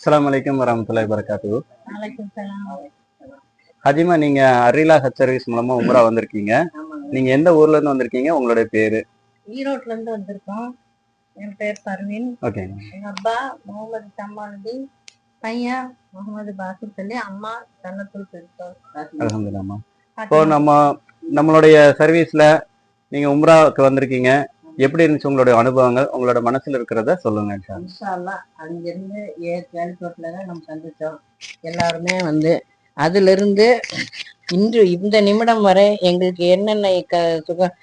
அஸ்ஸலாமு அலைக்கும் வரஹ்மத்துல்லாஹி வபரகாத்துஹு. வலைக்கும் சலாம். ஹஜிமா, நீங்க அரிலா ஹஜ் சர்வீஸ் மூலமா உம்ரா வந்திருக்கீங்க. ஆமாங்க. நீங்க எந்த ஊர்ல இருந்து வந்திருக்கீங்க? உங்களுடைய பேரு? ஈரோட்ல இருந்து வந்திருக்கோம். என் பேர் பர்வீன். ஓகே. எங்க அப்பா முகமது சம்மானுதி, பையன் முகமது பாசிர் சொல்லி, அம்மா ஜன்னத்துல் ஃபிர்தௌஸ். அல்ஹம்துலில்லாஹ்மா. இப்போ நம்மளுடைய சர்வீஸ்ல நீங்க உம்ராவுக்கு வந்திருக்கீங்க. எப்படி இருந்துச்சு உங்களுடைய அனுபவங்கள்? உங்களோட மனசுல இருக்கிறத சொல்லுங்க. இன்ஷா அல்லாஹ். அங்கிருந்து ஏர்போர்ட்ல தான் நம்ம சந்திச்சோம். எல்லாருமே வந்து அதுல இருந்து இன்று இந்த நிமிடம் வரை எங்களுக்கு என்னென்ன சுகம்,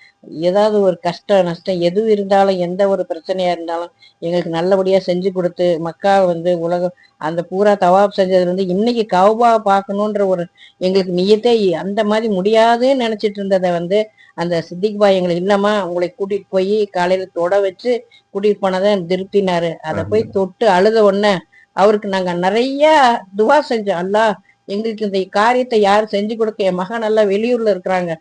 ஏதாவது ஒரு கஷ்டம் நஷ்டம் எது இருந்தாலும், எந்த ஒரு பிரச்சனையா இருந்தாலும் எங்களுக்கு நல்லபடியா செஞ்சு கொடுத்து, மக்கா வந்து உலகம் அந்த பூரா தவாப் செஞ்சதுல இருந்து இன்னைக்கு கௌபா பார்க்கணுன்ற ஒரு எங்களுக்கு நியத்தே அந்த மாதிரி முடியாதுன்னு நினைச்சிட்டு இருந்ததை வந்து அந்த சித்திக் பாய் எங்களுக்கு இல்லம்மா உங்களை கூட்டிட்டு போய் காலையில தொட வச்சு கூட்டிட்டு போனதை திருப்தினாரு. அதை போய் தொட்டு அழுத உடனே அவருக்கு நாங்க நிறைய துவா செஞ்சோம். அல்லாஹ் எங்களுக்கு இந்த காரியத்தை யார் செஞ்சு கொடுக்க, என் மகன் நல்லா வெளியூர்ல இருக்கிறாங்க,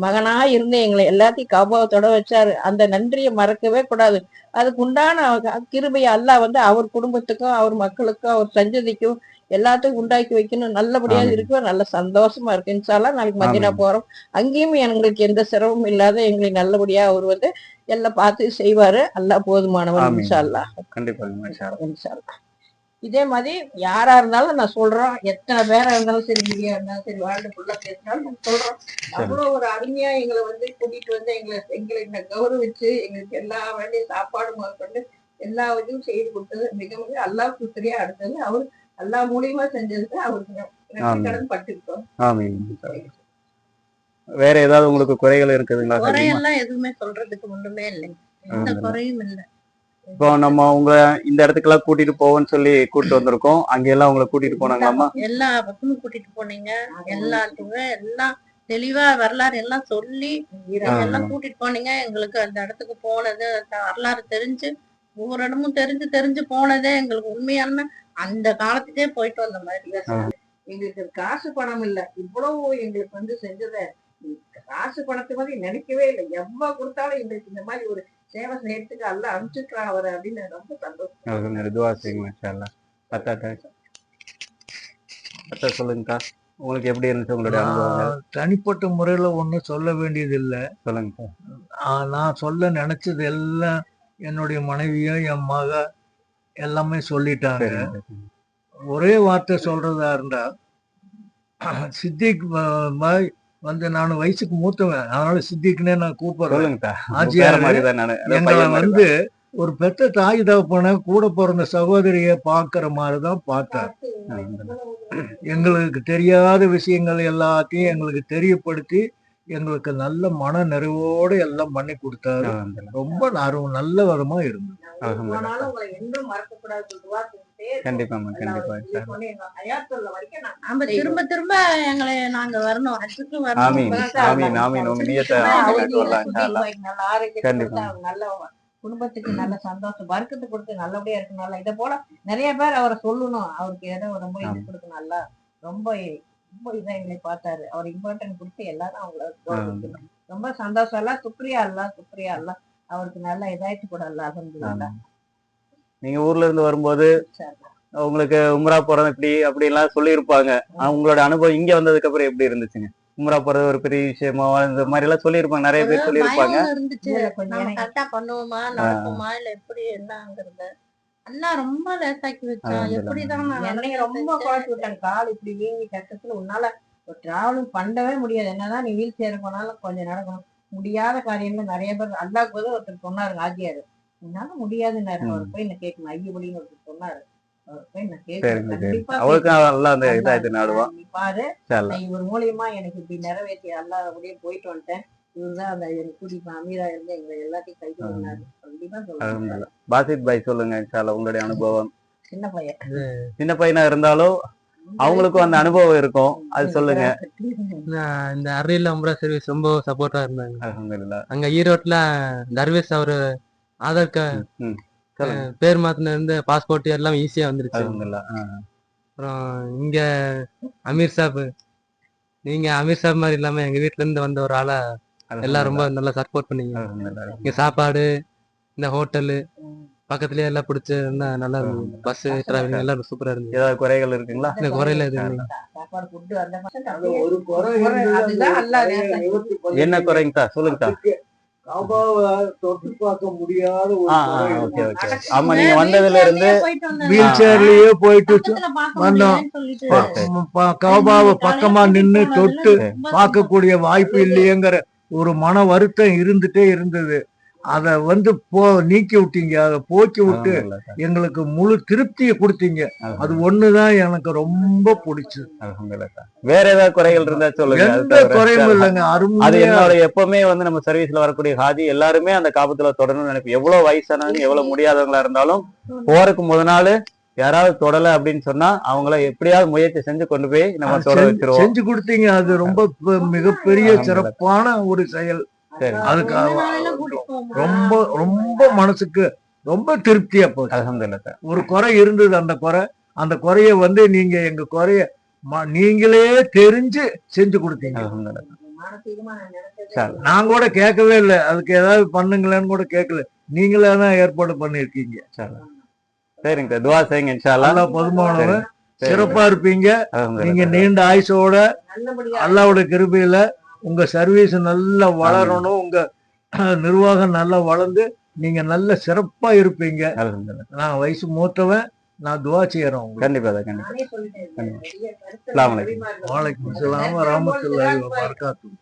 மகனா இருந்து எங்களை எல்லாத்தையும் கபாவை தொட வச்சாரு. அந்த நன்றியை மறக்கவே கூடாது. அதுக்கு உண்டான கிருபையை அல்லாஹ் வந்து அவர் குடும்பத்துக்கும் அவர் மக்களுக்கும் அவர் சஞ்சதிக்கும் எல்லாத்துக்கும் உண்டாக்கி வைக்கணும். நல்லபடியா இருக்கு, நல்ல சந்தோஷமா இருக்கு. இன்ஷா அல்லாஹ் நாளைக்கு மதீனா போறோம். அங்கேயும் எங்களுக்கு எந்த சிரமமும் இல்லாத எங்களை நல்லபடியா அவர் வந்து எல்லாம் பார்த்து செய்வாரு. அல்லாஹ் போதுமானவன். இன்ஷா அல்லாஹ். கண்டிப்பா இன்ஷா அல்லாஹ். இதே மாதிரி யாரா இருந்தாலும் நான் சொல்றோம், எத்தனை பேரா இருந்தாலும் சரி, மீடியா இருந்தாலும் சரி, வாழ்ந்து ஃபுல்லா பேசினாலும் நான் சொல்றோம், அவ்வளவு ஒரு அருமையா எங்களை வந்து கூட்டிட்டு வந்து எங்களை கௌரவிச்சு எங்களுக்கு எல்லா வேலையும் சாப்பாடு முதற்கொண்டு எல்லா இதுவும் செய்து கொடுத்தது மிக மிக அல்லாஹ் சுத்தரியா அடுத்தது அவர் எல்லா மூலியமா செஞ்சதுக்கு அவருக்கு கடன் பட்டிருக்கோம். வேற ஏதாவது உங்களுக்கு குறைகள் இருக்குதுங்களா? குறையெல்லாம் எதுவுமே சொல்றதுக்கு ஒண்ணுமே இல்லை, எந்த குறையும் இல்லை. இப்போ நம்ம உங்க இந்த இடத்துக்கெல்லாம் கூட்டிட்டு போவோம்னு சொல்லி கூட்டிட்டு வந்திருக்கோம். அங்க எல்லாம் உங்களை கூட்டிட்டு போனாங்களாமா? எல்லா பக்கமும் கூட்டிட்டு போனீங்க. எல்லாத்துக்குமே எல்லாம் தெளிவா வரலாறு எல்லாம் சொல்லி எல்லாம் கூட்டிட்டு போனீங்க. எங்களுக்கு அந்த இடத்துக்கு போனது வரலாறு தெரிஞ்சு ஒவ்வொரு இடமும் தெரிஞ்சு போனதே எங்களுக்கு உண்மையான அந்த காலத்துக்கே போயிட்டு வந்த மாதிரி. எங்களுக்கு காசு பணம் இல்ல, இவ்வளவு எங்களுக்கு வந்து செஞ்சத காசு பணத்தை மாதிரி நினைக்கவே இல்லை. எவ்வளவு கொடுத்தாலும் எங்களுக்கு இந்த மாதிரி ஒரு சேவை செய்யறதுக்கு அல்ல அனுப்பிச்சுக்கிறான் அவர் அப்படின்னு ரொம்ப சந்தோஷம். சொல்லுங்கக்கா, உங்களுக்கு எப்படி இருந்துச்சு உங்களுடைய அனுபவங்கள்? தனிப்பட்ட முறையில ஒன்றும் சொல்ல வேண்டியது இல்லை. சொல்லுங்க. நான் சொல்ல நினைச்சது எல்லாம் என்னுடைய மனைவியும் என் மக எல்லாமே சொல்லிட்டாங்க. ஒரே வார்த்தை சொல்றதா இருந்தா, சித்திக் பாய் வந்து நான் வயசுக்கு மூத்தவன், அதனால சித்திக்குன்னே நான் கூப்பிடுறேன். எங்களை வந்து ஒரு பெத்த தாய் தகப்பன கூட பிறந்த சகோதரிய பாக்குற மாதிரிதான் பார்த்தார். எங்களுக்கு தெரியாத விஷயங்கள் எல்லாத்தையும் எங்களுக்கு தெரியப்படுத்தி எங்களுக்கு நல்ல மன நிறைவோடு எல்லாம் பண்ணி கொடுத்தாரு. ரொம்ப நல்ல விதமா இருந்தது. கண்டிப்பா திரும்ப திரும்ப எங்களை நாங்க வரணும். நல்ல குடும்பத்துக்கு நல்ல சந்தோஷம் வர்க்கத்தை கொடுத்து நல்லபடியா இருக்கனால இதை போல நிறைய பேர் அவரை சொல்லணும். அவருக்கு ஏதோ ரொம்ப இது கொடுத்து நல்லா ரொம்ப ரொம்ப இதா எங்களை பார்த்தாரு. அவர் இம்பார்ட்டன்ட் கொடுத்து எல்லாரும் அவங்கள ரொம்ப சந்தோஷம். எல்லாம் சுப்ரியா அல்ல அவருக்கு நல்லா இதாயிட்டு கூட அல்ல. அல்ஹம்துலில்லாஹ். நீங்க ஊர்ல இருந்து வரும்போது உங்களுக்கு உம்ரா போறது இப்படி அப்படி எல்லாம் சொல்லி இருப்பாங்க. உங்களோட அனுபவம் இங்க வந்ததுக்கு அப்புறம் எப்படி இருந்துச்சுங்க? உம்ரா போறது ஒரு பெரிய விஷயமா இந்த மாதிரி எல்லாம் சொல்லி இருப்பாங்க, நிறைய பேர் சொல்லி இருப்பாங்க. கரெக்டா பண்ணுவோமா நடக்குமா இல்ல எப்படி என்னங்கிறது எல்லாம் ரொம்ப லேசாக்கி வச்சான். எப்படிதான் ரொம்ப குழப்பி விட்டாங்க. கால் இப்படி வீங்கி கஷ்டத்துல உன்னால டிராவலிங் பண்ணவே முடியாது. என்னதான் நீ வீல் சேர போனாலும் கொஞ்சம் நடக்கணும். முடியாத காரியங்கள் நிறைய பேர் அல்லாஹ் போது ஒருத்தர் சொன்னாரு, ஆஜியாரு என்னால முடியாதுன்னாரு. அவர் போய் நான் கேட்கணும் ஐயபடின்னு ஒருத்தர் சொன்னாரு. இவர் மூலியமா எனக்கு இப்படி நிறைவேற்றி அல்லாதபடியே போயிட்டு வந்துட்டேன். இவருதான் அந்த கூட்டிட்டு அமீரா இருந்து எங்க எல்லாத்தையும் கைது பண்ணாரு. கண்டிப்பா சொல்லுங்க. பாசித் பாய் சொல்லுங்க உங்களுடைய அனுபவம். சின்ன பையனா இருந்தாலும் அவங்களுக்கும் அந்த அனுபவம் இருக்கும், அது சொல்லுங்க. இந்த அரிலா உம்ரா சர்வீஸ் ரொம்ப சப்போர்ட்டா இருந்தாங்க. அங்க ஈரோட்ல தர்வேஸ் அவரு ஆதார் கார்டு பேர் மாத்தின இருந்து பாஸ்போர்ட் எல்லாம் ஈஸியா வந்துருச்சு. அப்புறம் இங்க அமீர் சாப், நீங்க அமீர் சாப் மாதிரி இல்லாம எங்க வீட்டுல இருந்து வந்த ஒரு ஆளா எல்லாம் ரொம்ப நல்லா சப்போர்ட் பண்ணீங்க. இங்க சாப்பாடு, இந்த ஹோட்டலு பக்கத்துலயே எல்லாம் பிடிச்சி நல்லா இருந்தது. பஸ் டிராவலிங் எல்லாம் சூப்பரா இருந்தது. ஏதாவது குறைகள் இருக்குங்களா? இந்த குறையில எதுவும் இல்லை. சாப்பாடு ஃபுட்டு அந்த ஒரு குறை அதுதான் அல்லா என்ன குறைங்கக்கா சொல்லுங்கக்கா. காபாவை தொட்டு பார்க்க முடியாத ஒரு குறை ஓகே இருக்கு. ஓகே. ஆமா, நீங்க வந்ததுல இருந்து வீல் சேர்லயே போயிட்டு வந்தோம். காபாவை பக்கமா நின்னு தொட்டு பார்க்கக்கூடிய வாய்ப்பு இல்லையேங்கிற ஒரு மன வருத்தம் இருந்துட்டே இருந்தது. அத நீக்கி விட்டீங்க, அதை போக்கி விட்டு எங்களுக்கு முழு திருப்தியை கொடுத்தீங்க. அது ஒண்ணுதான் எனக்கு ரொம்ப பிடிச்சது. அல்ஹம்துலில்லாஹ். வேற ஏதாவது குறைகள் இருந்தா சொல்லுங்க. எந்த குறையும் இல்லைங்க. அது அருமையா என்னோட எப்பவுமே நம்ம சர்வீஸ்ல வரக்கூடிய ஹாஜி எல்லாருமே அந்த காபத்துல தொடரணும்னு நினைப்பேன். எவ்வளவு வயசானவங்க எவ்வளவு முடியாதவங்களா இருந்தாலும் போறதுக்கு முத நாள் யாராவது தொடல அப்படின்னு சொன்னா அவங்கள எப்படியாவது முயற்சி செஞ்சு கொண்டு போய் நம்ம தொட வச்சிருவோம். செஞ்சு கொடுத்தீங்க. அது ரொம்ப மிகப்பெரிய சிறப்பான ஒரு செயல். அதுக்கு ரொம்ப ரொம்ப மனசுக்கு ரொம்ப திருப்தியா போச்சு. அல்ஹம்துலில்லாஹ். ஒரு குறை இருந்தது. அந்த குறைய நீங்க எங்க குறைய நீங்களே தெரிஞ்சு செஞ்சு கொடுத்தீங்க. அல்ஹம்துலில்லாஹ். நான் கூட கேட்கவே இல்லை. அதுக்கு ஏதாவது பண்ணுங்களேன்னு கூட கேட்கல. நீங்களே தான் ஏற்பாடு பண்ணிருக்கீங்க. சரிங்க, துவா செய்யுங்க இன்ஷா அல்லாஹ். நல்லா பொதுமானவன் சிறப்பா இருப்பீங்க. அல்ஹம்துலில்லாஹ். நீங்க நீண்ட ஆயுசோட அல்லாஹ்வுடைய கிருபையில உங்க சர்வீஸ் நல்லா வளரணும். உங்க நிர்வாகம் நல்லா வளர்ந்து நீங்க நல்ல சிறப்பா இருப்பீங்க. அல்ஹம்துலில்லாஹ். நான் வயசு மூத்தவன். நான் துவா செய்யறேன் உங்களுக்கு. கண்டிப்பா கண்டிப்பா. அஸ்ஸலாமு அலைக்கும். வலைக்கும் ஸலாம் வ ரஹ்மத்துல்லாஹி வ பரகாத்துஹு.